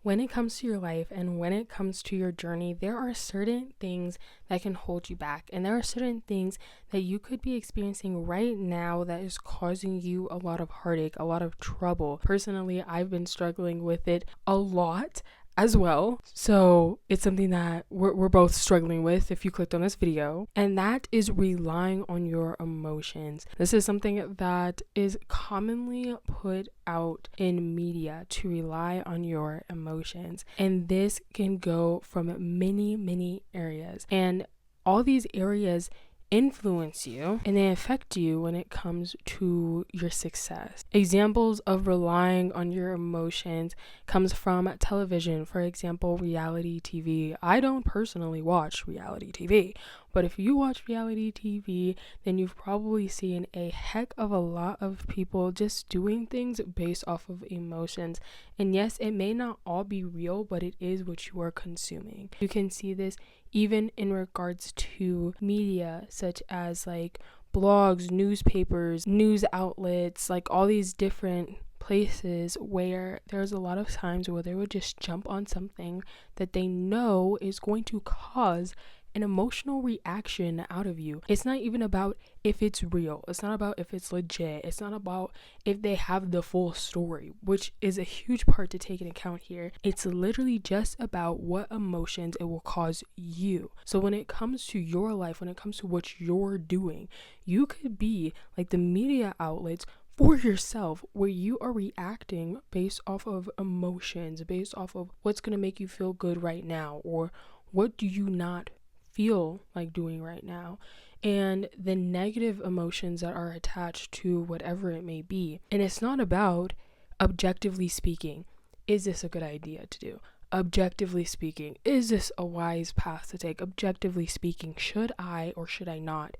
when it comes to your life and when it comes to your journey, there are certain things that can hold you back. And there are certain things that you could be experiencing right now that is causing you a lot of heartache, a lot of trouble. Personally, I've been struggling with it a lot as well. So it's something that we're both struggling with if you clicked on this video. And that is relying on your emotions. This is something that is commonly put out in media, to rely on your emotions. And this can go from many areas. And all these areas influence you and they affect you when it comes to your success. Examples of relying on your emotions comes from television. For example, reality TV. I don't personally watch reality TV, but if you watch reality TV, then you've probably seen a heck of a lot of people just doing things based off of emotions. And yes, it may not all be real, but it is what you are consuming. You can see this even in regards to media, such as like blogs, newspapers, news outlets, like all these different places where there's a lot of times where they would just jump on something that they know is going to cause an emotional reaction out of you. It's not even about if it's real. It's not about if it's legit. It's not about if they have the full story, which is a huge part to take into account here. It's literally just about what emotions it will cause you. So when it comes to your life, when it comes to what you're doing, you could be like the media outlets for yourself, where you are reacting based off of emotions, based off of what's going to make you feel good right now, or what do you not feel like doing right now, and the negative emotions that are attached to whatever it may be. And it's not about, objectively speaking, is this a good idea to do? Objectively speaking, is this a wise path to take? Objectively speaking, should I or should I not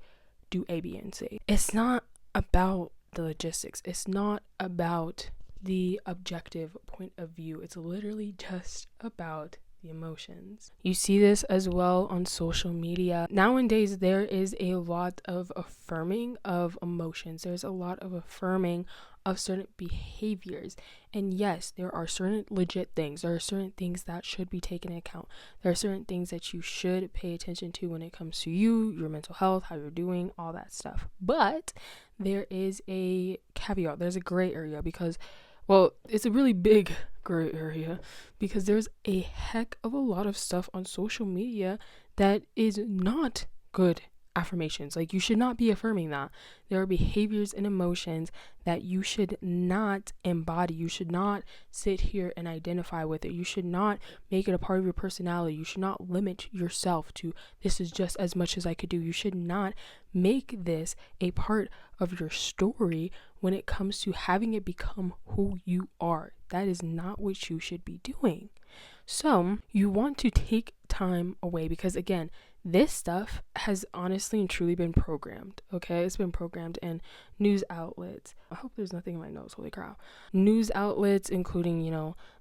do A, B, and C? It's not about the logistics. It's not about the objective point of view. It's literally just about the emotions. You see this as well on social media. Nowadays, there is a lot of affirming of emotions. There's a lot of affirming of certain behaviors. And yes, there are certain legit things. There are certain things that should be taken into account. There are certain things that you should pay attention to when it comes to you, your mental health, how you're doing, all that stuff. But there is a caveat. There's a gray area because, well, it's a really big gray area because there's a heck of a lot of stuff on social media that is not good affirmations. Like, you should not be affirming that. There are behaviors and emotions that you should not embody. You should not sit here and identify with it. You should not make it a part of your personality. You should not limit yourself to, this is just as much as I could do. You should not make this a part of your story when it comes to having it become who you are. That is not what you should be doing. So you want to take time away because, again, this stuff has honestly and truly been programmed, okay? It's been programmed in news outlets. I hope there's nothing in my nose, holy cow. News outlets, including,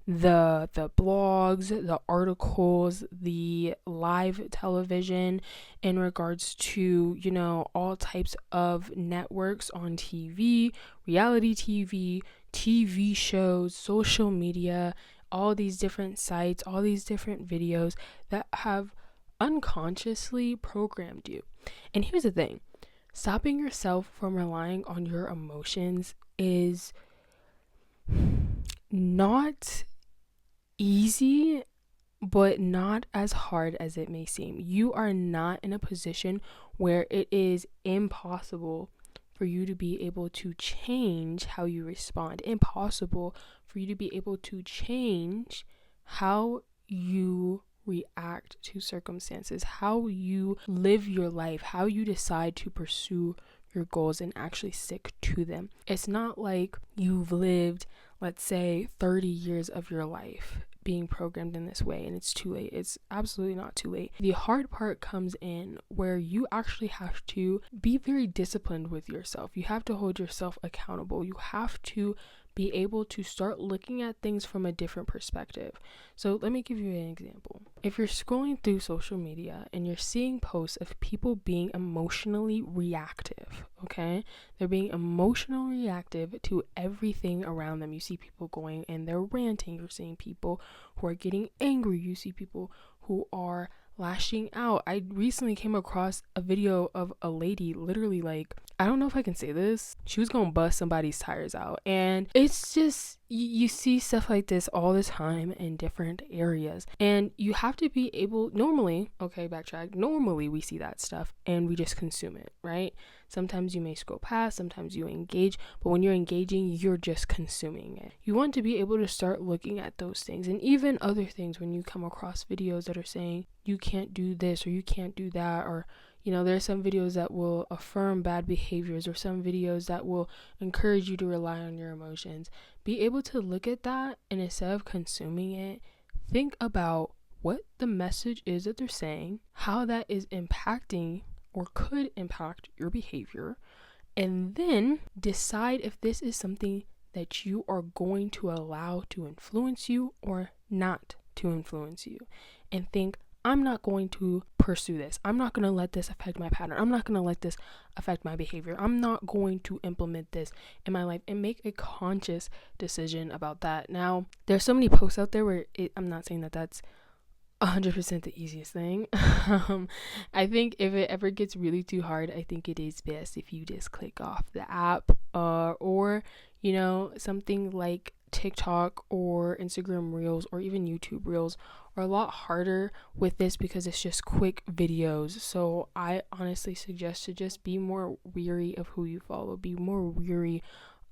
the blogs, the articles, the live television in regards to, all types of networks on TV, reality TV, TV shows, social media, all these different sites, all these different videos that have unconsciously programmed you. And here's the thing, stopping yourself from relying on your emotions is not easy, but not as hard as it may seem. You are not in a position where it is impossible for you to be able to change how you respond. Impossible for you to be able to change how you react to circumstances, how you live your life, how you decide to pursue your goals and actually stick to them. It's not like you've lived, let's say, 30 years of your life being programmed in this way and it's too late. It's absolutely not too late. The hard part comes in where you actually have to be very disciplined with yourself. You have to hold yourself accountable. You have to be able to start looking at things from a different perspective. So let me give you an example. If you're scrolling through social media and you're seeing posts of people being emotionally reactive, okay? They're being emotionally reactive to everything around them. You see people going and they're ranting. You're seeing people who are getting angry. You see people who are lashing out. I recently came across a video of a lady literally, like, I don't know if I can say this, she was gonna bust somebody's tires out. And it's just, you see stuff like this all the time in different areas, and you have to be able, normally we see that stuff and we just consume it, right? Sometimes you may scroll past, sometimes you engage, but when you're engaging, you're just consuming it. You want to be able to start looking at those things, and even other things. When you come across videos that are saying you can't do this or you can't do that, or there's some videos that will affirm bad behaviors, or some videos that will encourage you to rely on your emotions. Be able to look at that, and instead of consuming it, think about what the message is that they're saying, how that is impacting or could impact your behavior, and then decide if this is something that you are going to allow to influence you or not to influence you. And think, I'm not going to pursue this. I'm not going to let this affect my pattern. I'm not going to let this affect my behavior. I'm not going to implement this in my life, and make a conscious decision about that. Now, there's so many posts out there where I'm not saying that that's 100% the easiest thing. I think if it ever gets really too hard, I think it is best if you just click off the app, or something like TikTok or Instagram Reels or even YouTube Reels are a lot harder with this because it's just quick videos. So I honestly suggest to just be more weary of who you follow, be more weary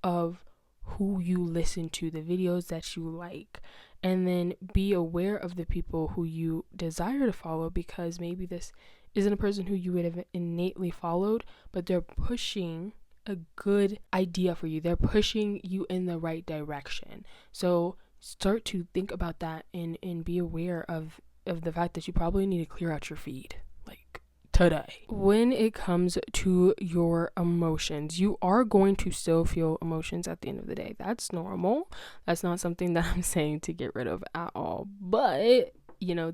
of who you listen to, the videos that you like, and then be aware of the people who you desire to follow, because maybe this isn't a person who you would have innately followed, but they're pushing a good idea for you. They're pushing you in the right direction. So start to think about that and be aware of the fact that you probably need to clear out your feed, like today. When it comes to your emotions, you are going to still feel emotions at the end of the day. That's normal. That's not something that I'm saying to get rid of at all. But,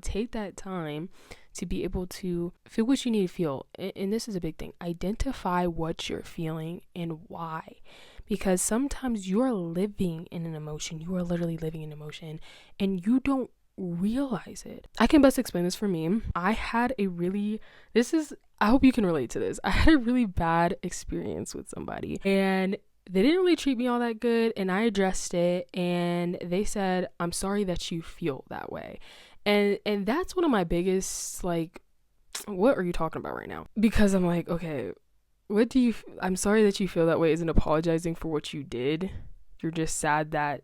take that time to be able to feel what you need to feel. And this is a big thing. Identify what you're feeling and why. Because sometimes you're living in an emotion. You are literally living in emotion and you don't realize it. I can best explain this for me. I hope you can relate to this. I had a really bad experience with somebody, and they didn't really treat me all that good, and I addressed it, and they said, I'm sorry that you feel that way. And that's one of my biggest, like, what are you talking about right now? Because I'm like, okay, I'm sorry that you feel that way isn't apologizing for what you did. You're just sad that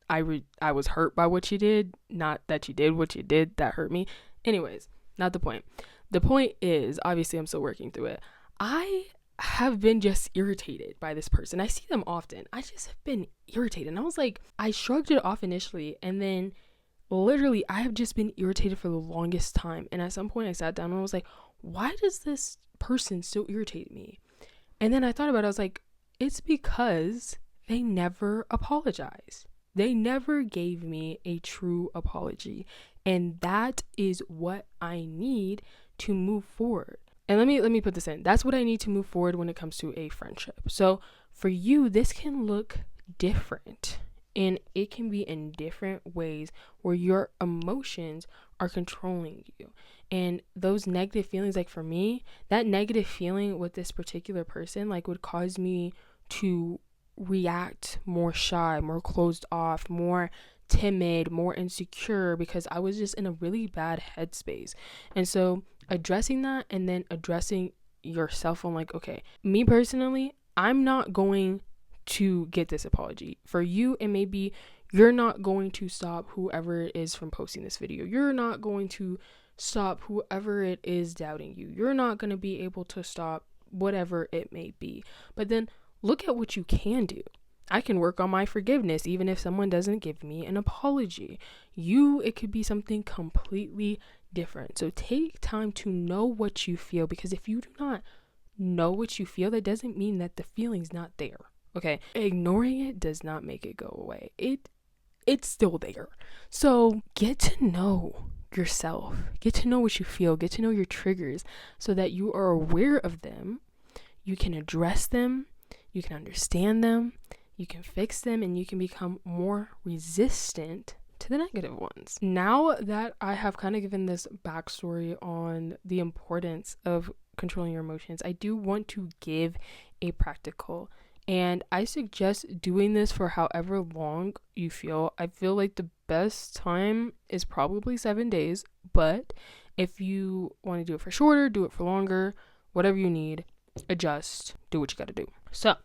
I was hurt by what you did, not that you did what you did that hurt me. Anyways, not the point. The point is, obviously I'm still working through it. I have been just irritated by this person. I see them often. I just have been irritated. And I was like, I shrugged it off initially, and then literally I have just been irritated for the longest time. And at some point I sat down and I was like, why does this person still irritate me? And then I thought about it. I was like, it's because they never apologized. They never gave me a true apology. And that is what I need to move forward. And let me put this in. That's what I need to move forward when it comes to a friendship. So for you, this can look different. And it can be in different ways where your emotions are controlling you. And those negative feelings, like for me, that negative feeling with this particular person, like, would cause me to react more shy, more closed off, more timid, more insecure, because I was just in a really bad headspace. And so addressing that, and then addressing yourself on, like, okay, me personally, I'm not going to get this apology. For you, it may be you're not going to stop whoever it is from posting this video. You're not going to stop whoever it is doubting you. You're not going to be able to stop whatever it may be. But then look at what you can do. I can work on my forgiveness even if someone doesn't give me an apology. It could be something completely different. So take time to know what you feel, because if you do not know what you feel, that doesn't mean that the feeling's not there. Okay, ignoring it does not make it go away. It's still there. So get to know yourself, get to know what you feel, get to know your triggers so that you are aware of them. You can address them, you can understand them, you can fix them, and you can become more resistant to the negative ones. Now that I have kind of given this backstory on the importance of controlling your emotions, I do want to give a practical, and I suggest doing this for however long you feel. I feel like the best time is probably 7 days, but if you want to do it for shorter, do it for longer, whatever you need, adjust, do what you got to do. So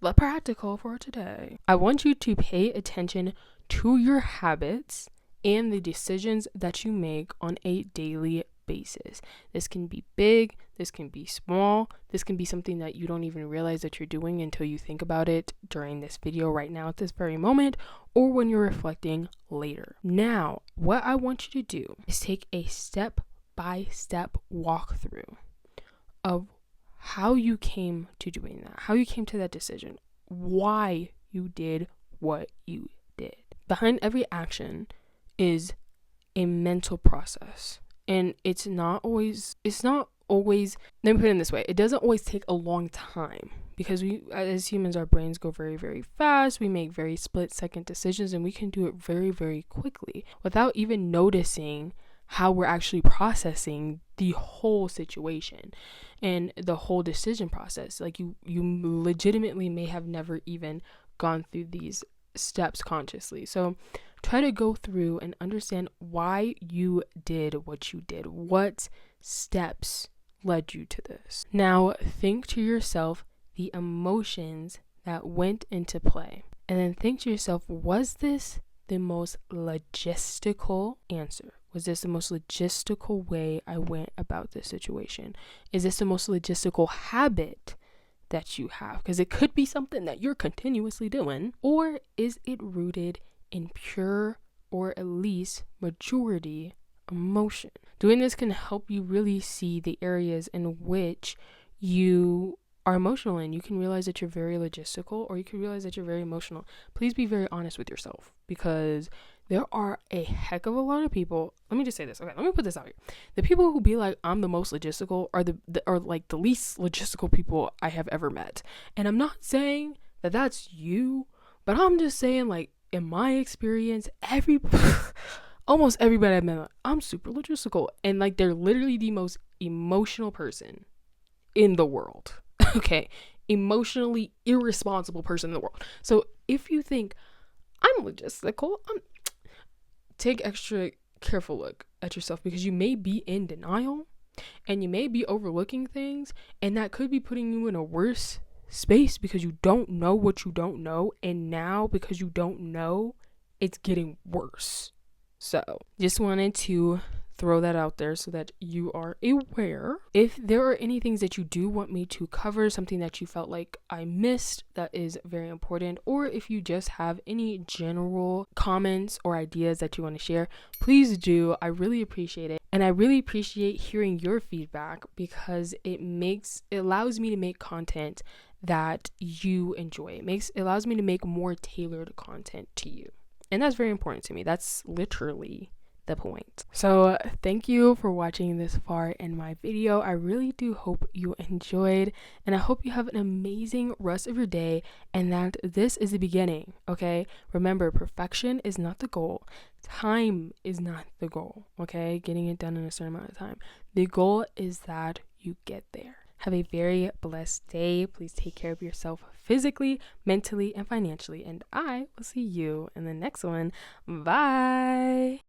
the practical for today, I want you to pay attention to your habits and the decisions that you make on a daily basis. This can be big, this can be small, this can be something that you don't even realize that you're doing until you think about it during this video right now at this very moment, or when you're reflecting later. Now, what I want you to do is take a step-by-step walkthrough of how you came to doing that, how you came to that decision, why you did what you did. Behind every action is a mental process, and it's not always, let me put it in this way, it doesn't always take a long time, because we as humans, our brains go very, very fast. We make very split-second decisions, and we can do it very, very quickly without even noticing how we're actually processing the whole situation and the whole decision process. Like you legitimately may have never even gone through these steps consciously. So try to go through and understand why you did what you did. What steps led you to this? Now think to yourself the emotions that went into play, and then think to yourself, was this the most logistical answer? Was this the most logistical way I went about this situation? Is this the most logistical habit that you have? Because it could be something that you're continuously doing. Or is it rooted in pure, or at least majority, emotion? Doing this can help you really see the areas in which you are emotional in. You can realize that you're very logistical, or you can realize that you're very emotional. Please be very honest with yourself, because there are a heck of a lot of people. Let me just say this. Okay, let me put this out here. The people who be like, I'm the most logistical, are like the least logistical people I have ever met. And I'm not saying that that's you, but I'm just saying, like, in my experience, almost everybody I've met, I'm super logistical. And like, they're literally the most emotional person in the world. Okay, emotionally irresponsible person in the world. So if you think I'm logistical, take extra careful look at yourself, because you may be in denial and you may be overlooking things, and that could be putting you in a worse space because you don't know what you don't know, and now because you don't know, it's getting worse. So just wanted to throw that out there so that you are aware. If there are any things that you do want me to cover, something that you felt like I missed that is very important, or if you just have any general comments or ideas that you want to share, please do. I really appreciate it. And I really appreciate hearing your feedback, because it allows me to make content that you enjoy. It allows me to make more tailored content to you. And that's very important to me. That's literally the point. So thank you for watching this far in my video. I really do hope you enjoyed, and I hope you have an amazing rest of your day, and that this is the beginning. Okay, remember, perfection is not the goal. Time is not the goal. Okay, getting it done in a certain amount of time. The goal is that you get there. Have a very blessed day. Please take care of yourself physically, mentally, and financially, and I will see you in the next one. Bye.